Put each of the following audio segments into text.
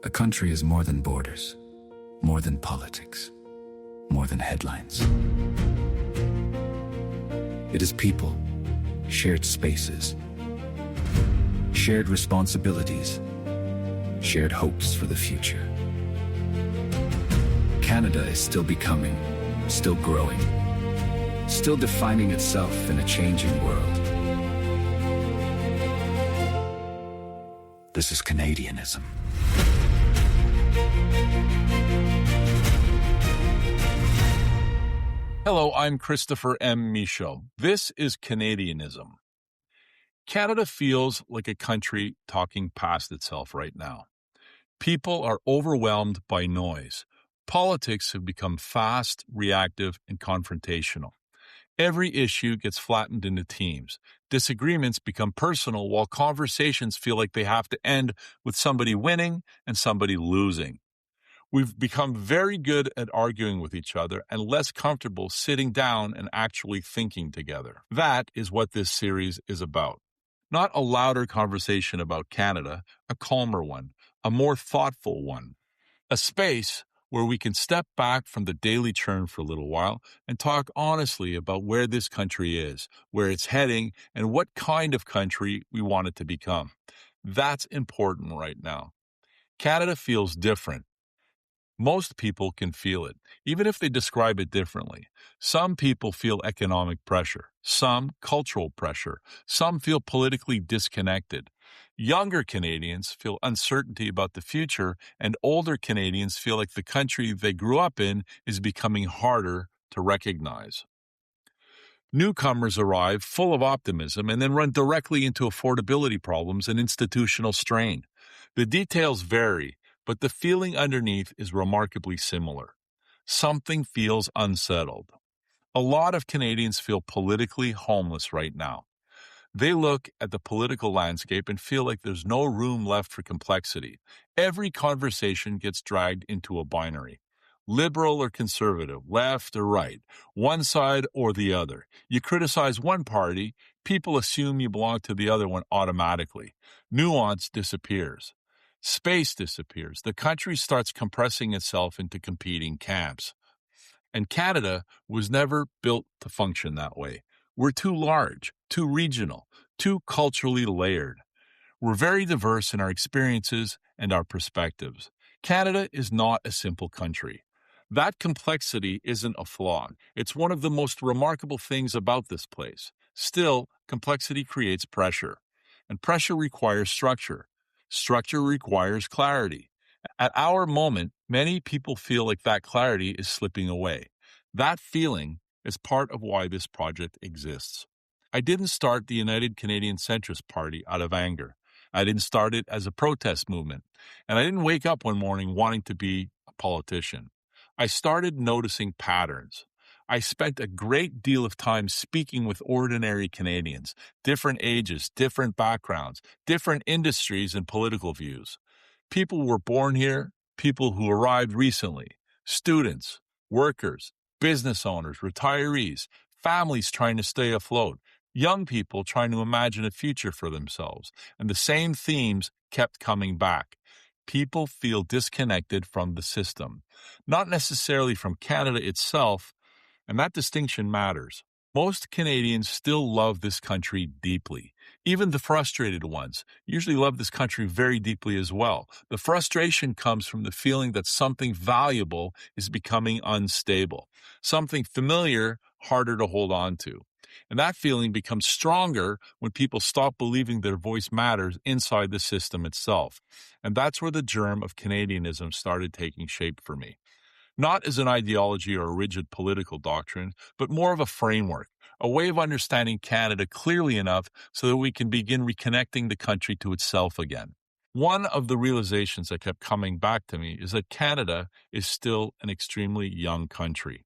A country is more than borders, more than politics, more than headlines. It is people, shared spaces, shared responsibilities, shared hopes for the future. Canada is still becoming, still growing, still defining itself in a changing world. This is Canadianism. Hello, I'm Christopher M. Michaud. This is Canadianism. Canada feels like a country talking past itself right now. People are overwhelmed by noise. Politics have become fast, reactive, and confrontational. Every issue gets flattened into teams. Disagreements become personal, while conversations feel like they have to end with somebody winning and somebody losing. We've become very good at arguing with each other and less comfortable sitting down and actually thinking together. That is what this series is about. Not a louder conversation about Canada, a calmer one, a more thoughtful one. A space where we can step back from the daily churn for a little while and talk honestly about where this country is, where it's heading, and what kind of country we want it to become. That's important right now. Canada feels different. Most people can feel it, even if they describe it differently. Some people feel economic pressure, some cultural pressure, some feel politically disconnected. Younger Canadians feel uncertainty about the future, and older Canadians feel like the country they grew up in is becoming harder to recognize. Newcomers arrive full of optimism and then run directly into affordability problems and institutional strain. The details vary, but the feeling underneath is remarkably similar. Something feels unsettled. A lot of Canadians feel politically homeless right now. They look at the political landscape and feel like there's no room left for complexity. Every conversation gets dragged into a binary. Liberal or conservative, left or right, one side or the other. You criticize one party, people assume you belong to the other one automatically. Nuance disappears. Space disappears. The country starts compressing itself into competing camps. And Canada was never built to function that way. We're too large, too regional, too culturally layered. We're very diverse in our experiences and our perspectives. Canada is not a simple country. That complexity isn't a flaw. It's one of the most remarkable things about this place. Still, complexity creates pressure, and pressure requires structure. Structure requires clarity. At our moment, many people feel like that clarity is slipping away. That feeling is part of why this project exists. I didn't start the United Canadian Centrist Party out of anger. I didn't start it as a protest movement. And I didn't wake up one morning wanting to be a politician. I started noticing patterns. I spent a great deal of time speaking with ordinary Canadians, different ages, different backgrounds, different industries and political views. People were born here, people who arrived recently, students, workers, business owners, retirees, families trying to stay afloat, young people trying to imagine a future for themselves. And the same themes kept coming back. People feel disconnected from the system, not necessarily from Canada itself, and that distinction matters. Most Canadians still love this country deeply. Even the frustrated ones usually love this country very deeply as well. The frustration comes from the feeling that something valuable is becoming unstable, something familiar harder to hold on to. And that feeling becomes stronger when people stop believing their voice matters inside the system itself. And that's where the germ of Canadianism started taking shape for me. Not as an ideology or a rigid political doctrine, but more of a framework, a way of understanding Canada clearly enough so that we can begin reconnecting the country to itself again. One of the realizations that kept coming back to me is that Canada is still an extremely young country.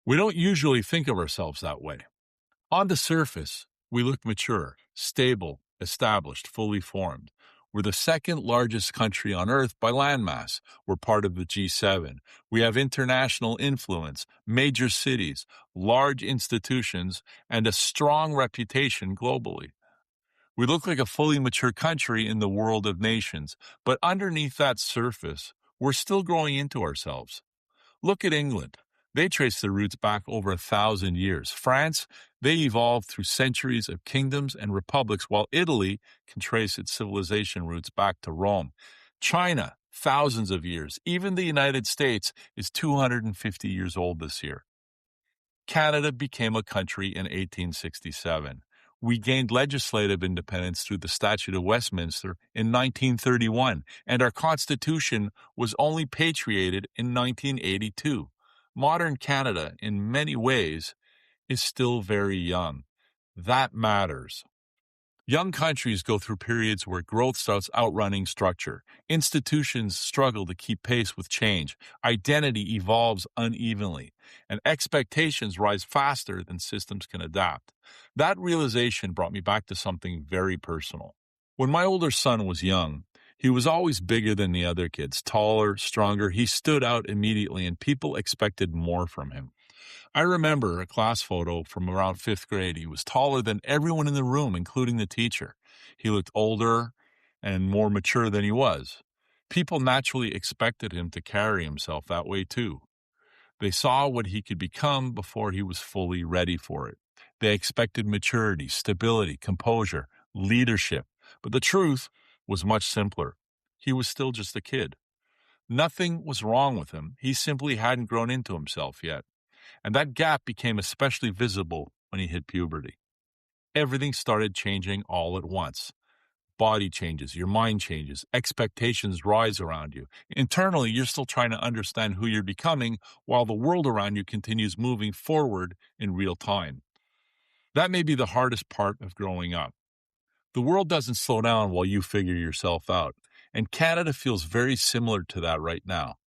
We don't usually think of ourselves that way. On the surface, we look mature, stable, established, fully formed. We're the second largest country on earth by landmass. We're part of the G7. We have international influence, major cities, large institutions, and a strong reputation globally. We look like a fully mature country in the world of nations, but underneath that surface, we're still growing into ourselves. Look at England. They trace their roots back over 1,000 years. France, they evolved through centuries of kingdoms and republics, while Italy can trace its civilization roots back to Rome. China, thousands of years. Even the United States is 250 years old this year. Canada became a country in 1867. We gained legislative independence through the Statute of Westminster in 1931, and our Constitution was only patriated in 1982. Modern Canada, in many ways, is still very young. That matters. Young countries go through periods where growth starts outrunning structure. Institutions struggle to keep pace with change. Identity evolves unevenly, and expectations rise faster than systems can adapt. That realization brought me back to something very personal. When my older son was young, he was always bigger than the other kids, taller, stronger. He stood out immediately, and people expected more from him. I remember a class photo from around fifth grade. He was taller than everyone in the room, including the teacher. He looked older and more mature than he was. People naturally expected him to carry himself that way too. They saw what he could become before he was fully ready for it. They expected maturity, stability, composure, leadership. But the truth was much simpler. He was still just a kid. Nothing was wrong with him. He simply hadn't grown into himself yet. And that gap became especially visible when he hit puberty. Everything started changing all at once. Body changes, your mind changes, expectations rise around you. Internally, you're still trying to understand who you're becoming while the world around you continues moving forward in real time. That may be the hardest part of growing up. The world doesn't slow down while you figure yourself out, and Canada feels very similar to that right now.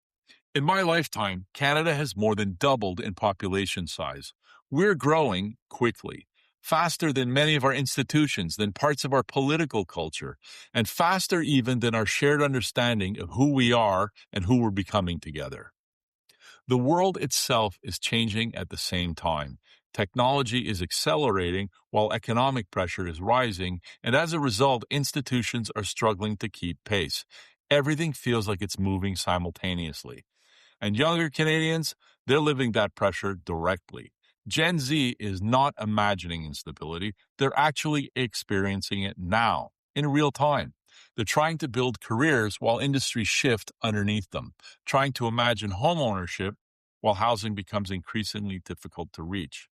In my lifetime, Canada has more than doubled in population size. We're growing quickly, faster than many of our institutions, than parts of our political culture, and faster even than our shared understanding of who we are and who we're becoming together. The world itself is changing at the same time. Technology is accelerating while economic pressure is rising, and as a result, institutions are struggling to keep pace. Everything feels like it's moving simultaneously. And younger Canadians, they're living that pressure directly. Gen Z is not imagining instability. They're actually experiencing it now, in real time. They're trying to build careers while industries shift underneath them, trying to imagine home ownership while housing becomes increasingly difficult to reach.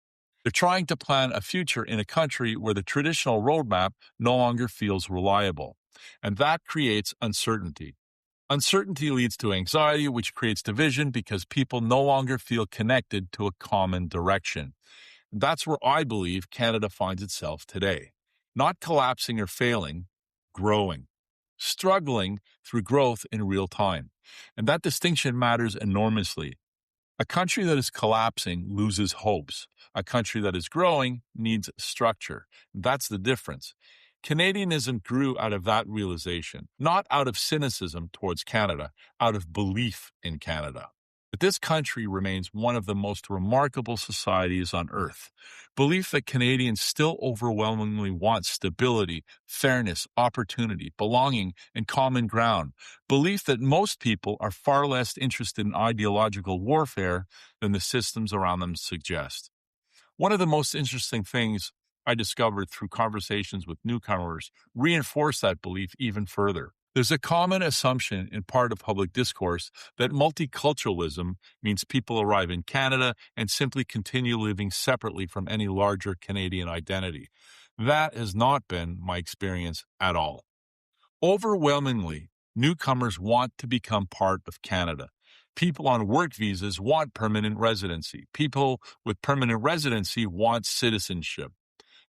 They're trying to plan a future in a country where the traditional roadmap no longer feels reliable. And that creates uncertainty. Uncertainty leads to anxiety, which creates division because people no longer feel connected to a common direction. That's where I believe Canada finds itself today. Not collapsing or failing, growing. Struggling through growth in real time. And that distinction matters enormously. A country that is collapsing loses hopes. A country that is growing needs structure. That's the difference. Canadianism grew out of that realization, not out of cynicism towards Canada, out of belief in Canada. But this country remains one of the most remarkable societies on earth. Belief that Canadians still overwhelmingly want stability, fairness, opportunity, belonging, and common ground. Belief that most people are far less interested in ideological warfare than the systems around them suggest. One of the most interesting things I discovered through conversations with newcomers reinforce that belief even further. There's a common assumption in part of public discourse that multiculturalism means people arrive in Canada and simply continue living separately from any larger Canadian identity. That has not been my experience at all. Overwhelmingly, newcomers want to become part of Canada. People on work visas want permanent residency. People with permanent residency want citizenship.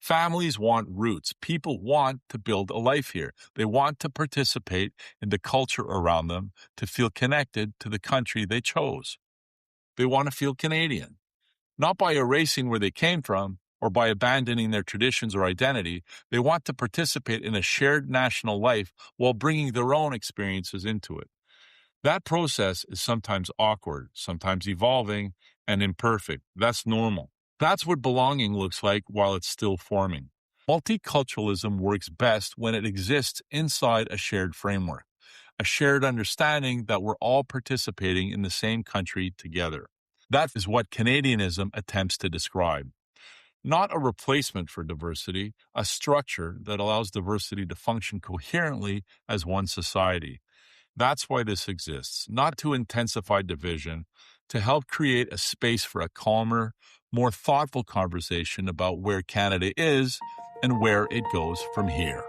Families want roots. People want to build a life here. They want to participate in the culture around them, to feel connected to the country they chose. They want to feel Canadian, not by erasing where they came from or by abandoning their traditions or identity. They want to participate in a shared national life while bringing their own experiences into it. That process is sometimes awkward, sometimes evolving, and imperfect. That's normal. That's what belonging looks like while it's still forming. Multiculturalism works best when it exists inside a shared framework, a shared understanding that we're all participating in the same country together. That is what Canadianism attempts to describe. Not a replacement for diversity, a structure that allows diversity to function coherently as one society. That's why this exists, not to intensify division, to help create a space for a calmer, more thoughtful conversation about where Canada is and where it goes from here.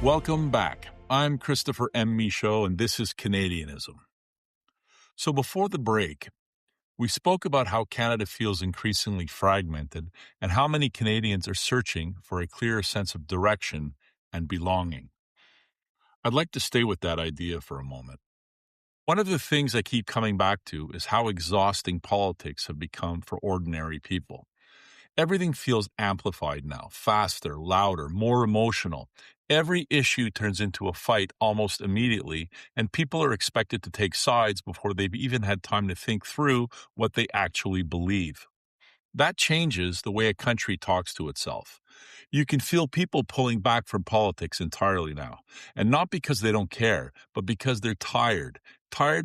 Welcome back. I'm Christopher M. Michaud, and this is Canadianism. So before the break, we spoke about how Canada feels increasingly fragmented and how many Canadians are searching for a clearer sense of direction and belonging. I'd like to stay with that idea for a moment. One of the things I keep coming back to is how exhausting politics have become for ordinary people. Everything feels amplified now, faster, louder, more emotional. Every issue turns into a fight almost immediately, and people are expected to take sides before they've even had time to think through what they actually believe. That changes the way a country talks to itself. You can feel people pulling back from politics entirely now, and not because they don't care, but because they're tired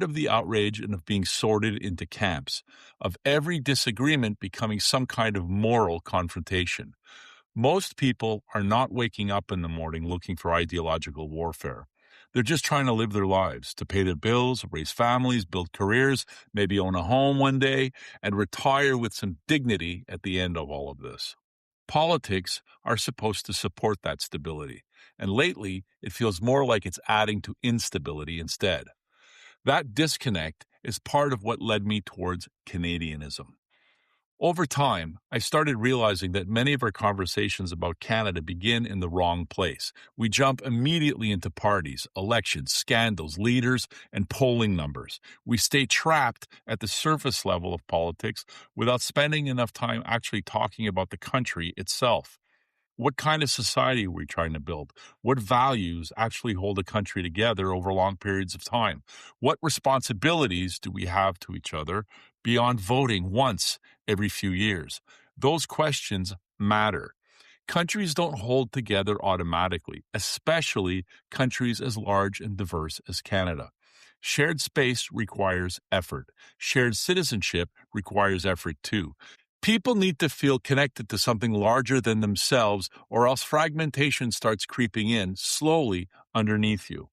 of the outrage and of being sorted into camps, of every disagreement becoming some kind of moral confrontation. Most people are not waking up in the morning looking for ideological warfare. They're just trying to live their lives, to pay their bills, raise families, build careers, maybe own a home one day, and retire with some dignity at the end of all of this. Politics are supposed to support that stability, and lately it feels more like it's adding to instability instead. That disconnect is part of what led me towards Canadianism. Over time, I started realizing that many of our conversations about Canada begin in the wrong place. We jump immediately into parties, elections, scandals, leaders, and polling numbers. We stay trapped at the surface level of politics without spending enough time actually talking about the country itself. What kind of society are we trying to build? What values actually hold a country together over long periods of time? What responsibilities do we have to each other beyond voting once every few years? Those questions matter. Countries don't hold together automatically, especially countries as large and diverse as Canada. Shared space requires effort. Shared citizenship requires effort too. People need to feel connected to something larger than themselves, or else fragmentation starts creeping in slowly underneath you.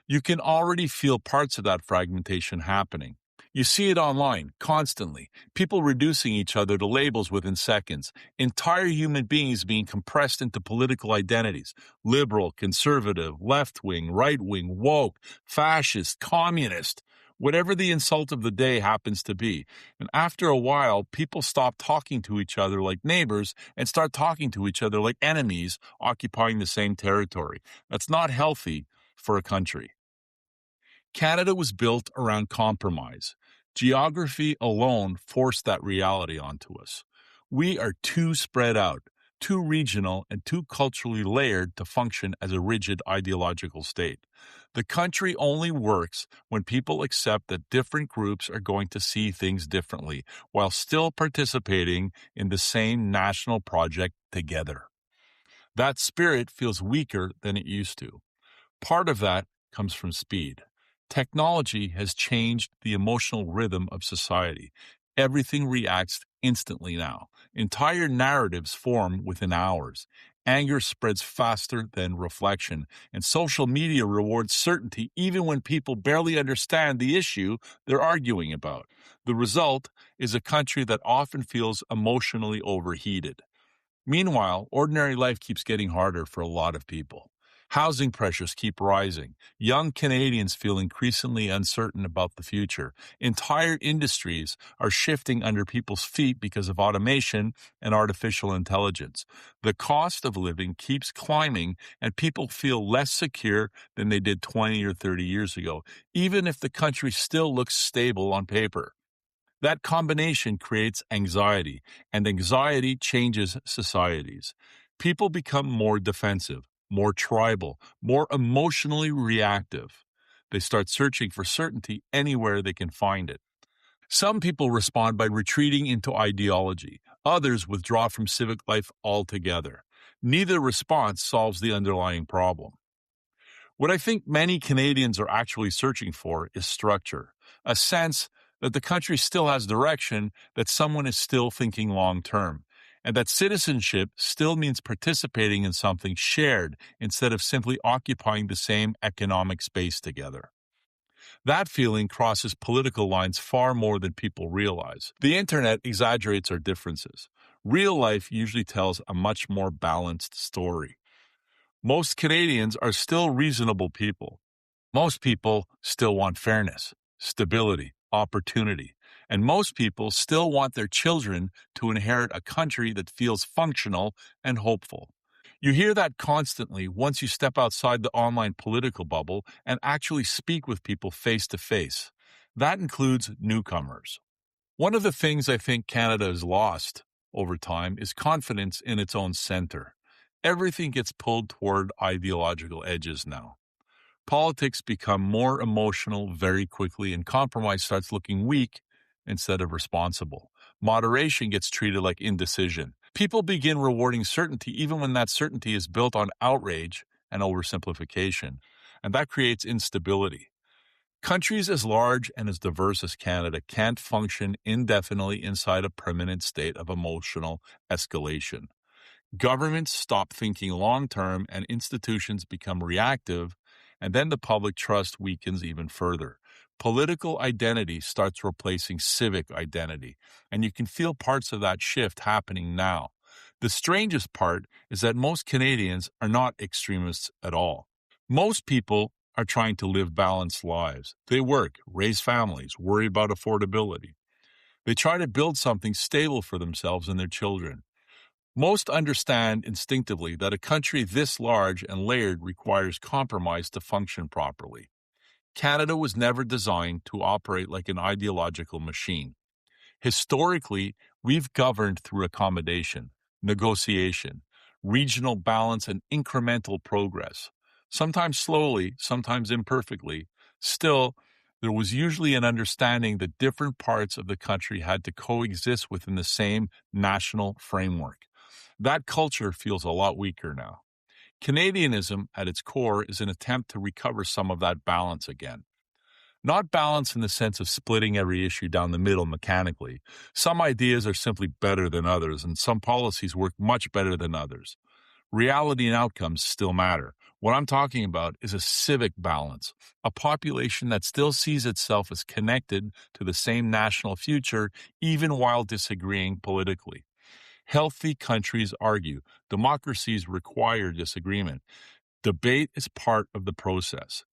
You can already feel parts of that fragmentation happening. You see it online, constantly. People reducing each other to labels within seconds. Entire human beings being compressed into political identities. Liberal, conservative, left-wing, right-wing, woke, fascist, communist. Whatever the insult of the day happens to be. And after a while, people stop talking to each other like neighbors and start talking to each other like enemies occupying the same territory. That's not healthy for a country. Canada was built around compromise. Geography alone forced that reality onto us. We are too spread out, too regional, and too culturally layered to function as a rigid ideological state. The country only works when people accept that different groups are going to see things differently while still participating in the same national project together. That spirit feels weaker than it used to. Part of that comes from speed. Technology has changed the emotional rhythm of society. Everything reacts instantly now. Entire narratives form within hours. Anger spreads faster than reflection, and social media rewards certainty even when people barely understand the issue they're arguing about. The result is a country that often feels emotionally overheated. Meanwhile, ordinary life keeps getting harder for a lot of people. Housing pressures keep rising. Young Canadians feel increasingly uncertain about the future. Entire industries are shifting under people's feet because of automation and artificial intelligence. The cost of living keeps climbing, and people feel less secure than they did 20 or 30 years ago, even if the country still looks stable on paper. That combination creates anxiety, and anxiety changes societies. People become more defensive, more tribal, more emotionally reactive. They start searching for certainty anywhere they can find it. Some people respond by retreating into ideology. Others withdraw from civic life altogether. Neither response solves the underlying problem. What I think many Canadians are actually searching for is structure, a sense that the country still has direction, that someone is still thinking long term, and that citizenship still means participating in something shared instead of simply occupying the same economic space together. That feeling crosses political lines far more than people realize. The internet exaggerates our differences. Real life usually tells a much more balanced story. Most Canadians are still reasonable people. Most people still want fairness, stability, opportunity, and most people still want their children to inherit a country that feels functional and hopeful. You hear that constantly once you step outside the online political bubble and actually speak with people face to face. That includes newcomers. One of the things I think Canada has lost over time is confidence in its own center. Everything gets pulled toward ideological edges now. Politics become more emotional very quickly, and compromise starts looking weak instead of responsible. Moderation gets treated like indecision. People begin rewarding certainty even when that certainty is built on outrage and oversimplification, and that creates instability. Countries as large and as diverse as Canada can't function indefinitely inside a permanent state of emotional escalation. Governments stop thinking long term and institutions become reactive, and then the public trust weakens even further. Political identity starts replacing civic identity, and you can feel parts of that shift happening now. The strangest part is that most Canadians are not extremists at all. Most people are trying to live balanced lives. They work, raise families, worry about affordability. They try to build something stable for themselves and their children. Most understand instinctively that a country this large and layered requires compromise to function properly. Canada was never designed to operate like an ideological machine. Historically, we've governed through accommodation, negotiation, regional balance, and incremental progress. Sometimes slowly, sometimes imperfectly. Still, there was usually an understanding that different parts of the country had to coexist within the same national framework. That culture feels a lot weaker now. Canadianism, at its core, is an attempt to recover some of that balance again. Not balance in the sense of splitting every issue down the middle mechanically. Some ideas are simply better than others, and some policies work much better than others. Reality and outcomes still matter. What I'm talking about is a civic balance, a population that still sees itself as connected to the same national future, even while disagreeing politically. Healthy countries argue. Democracies require disagreement. Debate is part of the process.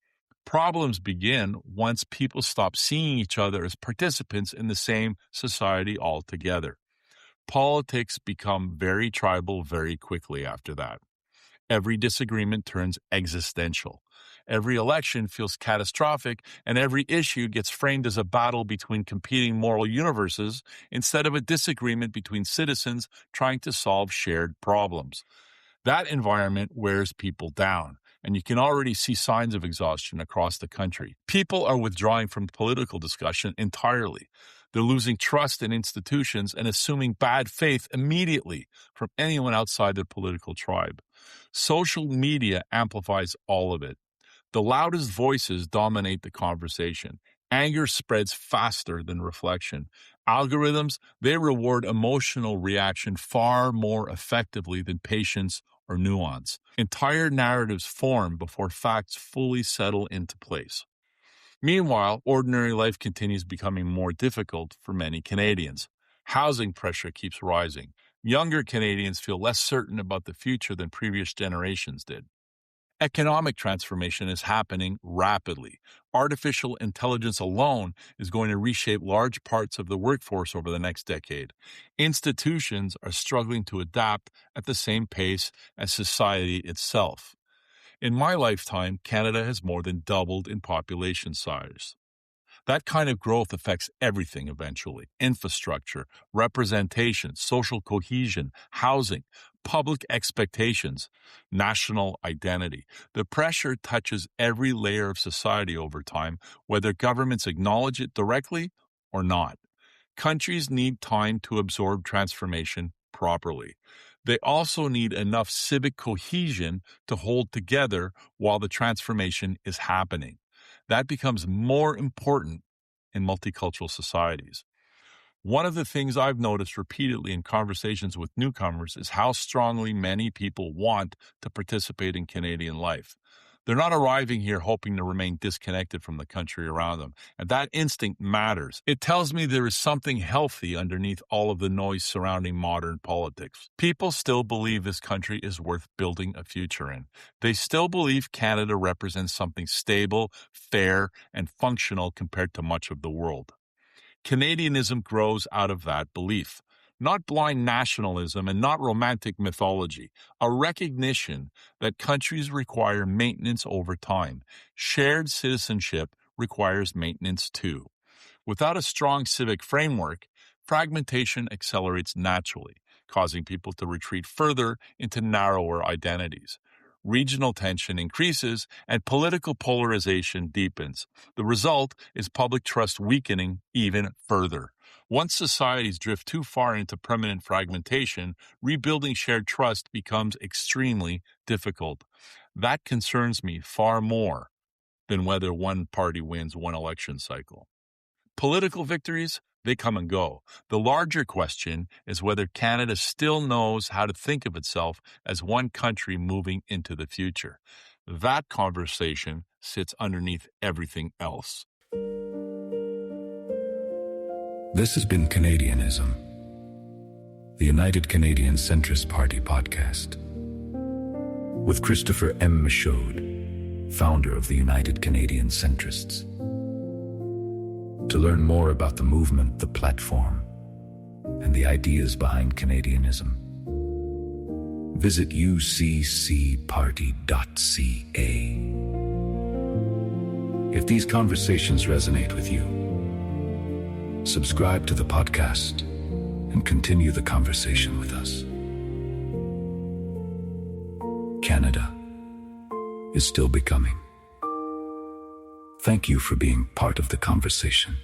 Problems begin once people stop seeing each other as participants in the same society altogether. Politics become very tribal very quickly after that. Every disagreement turns existential. Every election feels catastrophic, and every issue gets framed as a battle between competing moral universes instead of a disagreement between citizens trying to solve shared problems. That environment wears people down, and you can already see signs of exhaustion across the country. People are withdrawing from political discussion entirely. They're losing trust in institutions and assuming bad faith immediately from anyone outside their political tribe. Social media amplifies all of it. The loudest voices dominate the conversation. Anger spreads faster than reflection. Algorithms, they reward emotional reaction far more effectively than patience or nuance. Entire narratives form before facts fully settle into place. Meanwhile, ordinary life continues becoming more difficult for many Canadians. Housing pressure keeps rising. Younger Canadians feel less certain about the future than previous generations did. Economic transformation is happening rapidly. Artificial intelligence alone is going to reshape large parts of the workforce over the next decade. Institutions are struggling to adapt at the same pace as society itself. In my lifetime, Canada has more than doubled in population size. That kind of growth affects everything eventually: infrastructure, representation, social cohesion, housing, public expectations, national identity. The pressure touches every layer of society over time, whether governments acknowledge it directly or not. Countries need time to absorb transformation properly. They also need enough civic cohesion to hold together while the transformation is happening. That becomes more important in multicultural societies. One of the things I've noticed repeatedly in conversations with newcomers is how strongly many people want to participate in Canadian life. They're not arriving here hoping to remain disconnected from the country around them, and that instinct matters. It tells me there is something healthy underneath all of the noise surrounding modern politics. People still believe this country is worth building a future in. They still believe Canada represents something stable, fair, and functional compared to much of the world. Canadianism grows out of that belief. Not blind nationalism and not romantic mythology, a recognition that countries require maintenance over time. Shared citizenship requires maintenance too. Without a strong civic framework, fragmentation accelerates naturally, causing people to retreat further into narrower identities. Regional tension increases and political polarization deepens. The result is public trust weakening even further. Once societies drift too far into permanent fragmentation, rebuilding shared trust becomes extremely difficult. That concerns me far more than whether one party wins one election cycle. Political victories, they come and go. The larger question is whether Canada still knows how to think of itself as one country moving into the future. That conversation sits underneath everything else. This has been Canadianism, the United Canadian Centrist Party podcast, with Christopher M. Michaud, founder of the United Canadian Centrists. To learn more about the movement, the platform, and the ideas behind Canadianism, visit uccparty.ca. If these conversations resonate with you, subscribe to the podcast and continue the conversation with us. Canada is still becoming. Thank you for being part of the conversation.